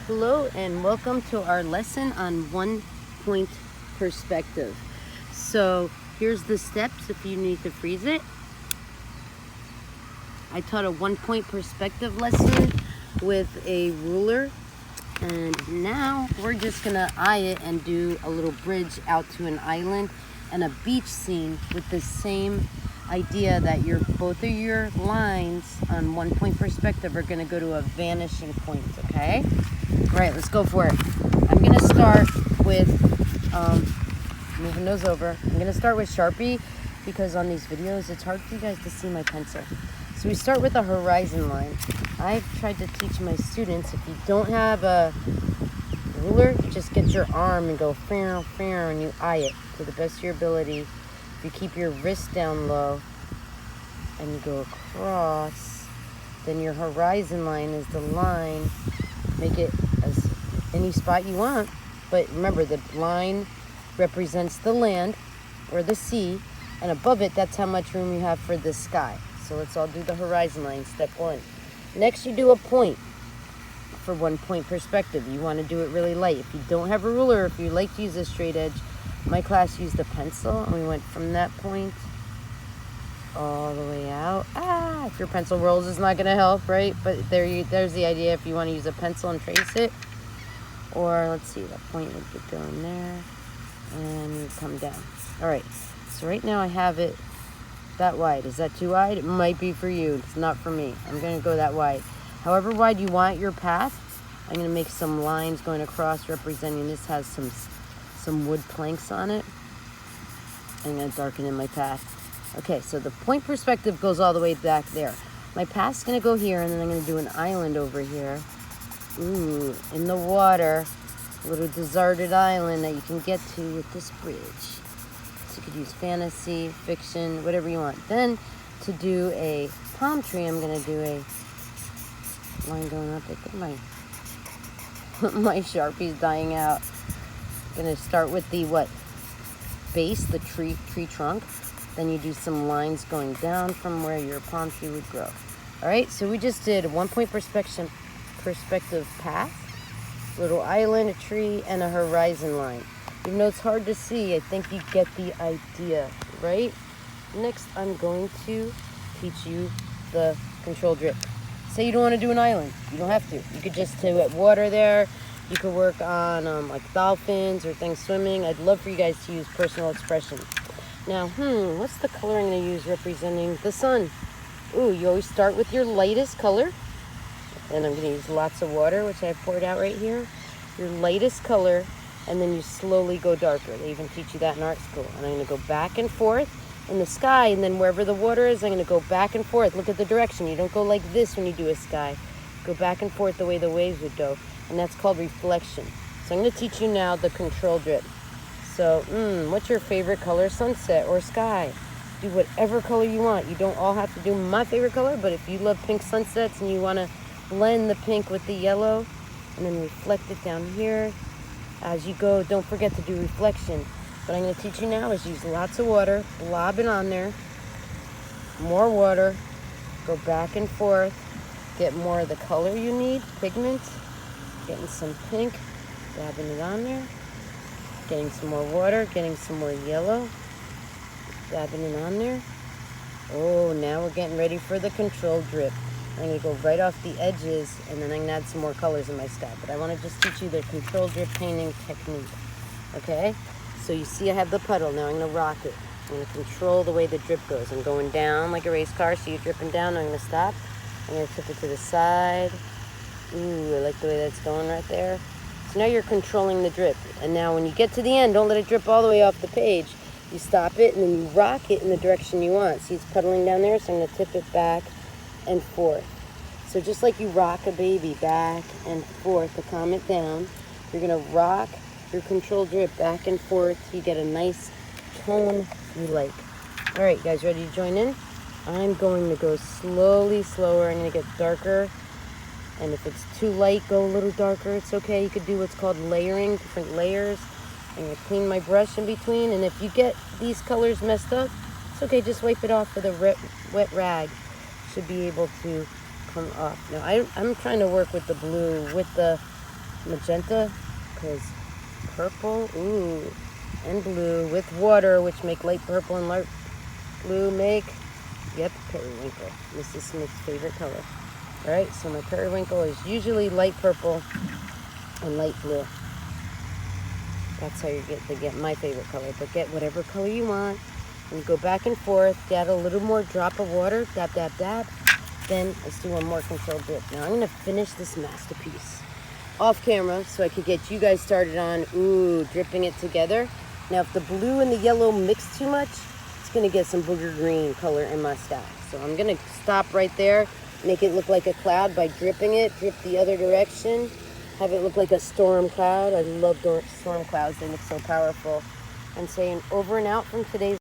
Hello and welcome to our lesson on one-point perspective. So here's the steps if you need to freeze it. I taught a one-point perspective lesson with a ruler, and now we're just gonna eye it and do a little bridge out to an island and a beach scene with the same idea that both of your lines on one-point perspective are gonna go to a vanishing point, okay? All right, let's go for it. I'm gonna start with, moving those over. I'm gonna start with Sharpie because on these videos, it's hard for you guys to see my pencil. So we start with a horizon line. I've tried to teach my students, if you don't have a ruler, just get your arm and go fair, and you eye it to the best of your ability. If you keep your wrist down low and you go across, then your horizon line is the line. Make it as any spot you want, but remember the line represents the land or the sea, and above it, that's how much room you have for the sky. So let's all do the horizon line, step one. Next, you do a point for one-point perspective. You want to do it really light. If you don't have a ruler, if you like to use a straight edge, my class used a pencil, and we went from that point all the way out. If your pencil rolls, it's not going to help, right? But there's the idea if you want to use a pencil and trace it. Or, let's see, that point would get going there, and you come down. All right, so right now I have it that wide. Is that too wide? It might be for you. It's not for me. I'm going to go that wide. However wide you want your path, I'm going to make some lines going across representing this has some wood planks on it. I'm going to darken in my path. Okay, so the point perspective goes all the way back there. My path's going to go here, and then I'm going to do an island over here. Ooh, in the water, a little deserted island that you can get to with this bridge. So you could use fantasy, fiction, whatever you want. Then, to do a palm tree, I'm going to do a line going up. I think my Sharpie's dying out. I'm going to start with the base, the tree trunk. Then you do some lines going down from where your palm tree would grow. All right, so we just did a one-point perspective path, little island, a tree, and a horizon line. Even though it's hard to see, I think you get the idea, right? Next, I'm going to teach you the control drip. Say you don't want to do an island. You don't have to. You could just do water there. You could work on like dolphins or things swimming. I'd love for you guys to use personal expression. Now, what's the color I'm going to use representing the sun? Ooh, you always start with your lightest color. And I'm going to use lots of water, which I've poured out right here. Your lightest color, and then you slowly go darker. They even teach you that in art school. And I'm going to go back and forth in the sky, and then wherever the water is, I'm going to go back and forth. Look at the direction. You don't go like this when you do a sky. Go back and forth the way the waves would go. And that's called reflection. So I'm going to teach you now the control drip. So, what's your favorite color, sunset or sky? Do whatever color you want. You don't all have to do my favorite color, but if you love pink sunsets and you want to blend the pink with the yellow and then reflect it down here as you go, don't forget to do reflection. What I'm going to teach you now is use lots of water, blob it on there, more water, go back and forth, get more of the color you need, pigment, getting some pink, dabbing it on there. Getting some more water, getting some more yellow, dabbing it on there. Oh, now we're getting ready for the control drip. I'm going to go right off the edges, and then I'm going to add some more colors in my sky. But I want to just teach you the control drip painting technique. Okay? So you see I have the puddle. Now I'm going to rock it. I'm going to control the way the drip goes. I'm going down like a race car, so you're dripping down. I'm going to stop. I'm going to tip it to the side. Ooh, I like the way that's going right there. So now you're controlling the drip. And now when you get to the end, don't let it drip all the way off the page. You stop it and then you rock it in the direction you want. See, it's puddling down there, so I'm going to tip it back and forth. So just like you rock a baby back and forth to calm it down, you're going to rock your control drip back and forth so you get a nice tone you like. All right, guys, ready to join in? I'm going to go slowly, slower. I'm going to get darker. And if it's too light, go a little darker. It's okay. You could do what's called layering, different layers. I'm going to clean my brush in between. And if you get these colors messed up, it's okay. Just wipe it off with a wet rag. Should be able to come off. Now, I'm trying to work with the blue, with the magenta, because purple, ooh, and blue with water, which make light purple and light blue make, yep, periwinkle. This is Smith's favorite color. All right, so my periwinkle is usually light purple and light blue. That's how you get my favorite color, but get whatever color you want and go back and forth, add a little more drop of water, dab, dab, dab. Then let's do one more controlled dip. Now I'm gonna finish this masterpiece off camera so I could get you guys started on, dripping it together. Now if the blue and the yellow mix too much, it's gonna get some booger green color in my sky. So I'm gonna stop right there, make it look like a cloud by dripping it, drip the other direction, have it look like a storm cloud. I love storm clouds, they look so powerful. And saying over and out from today's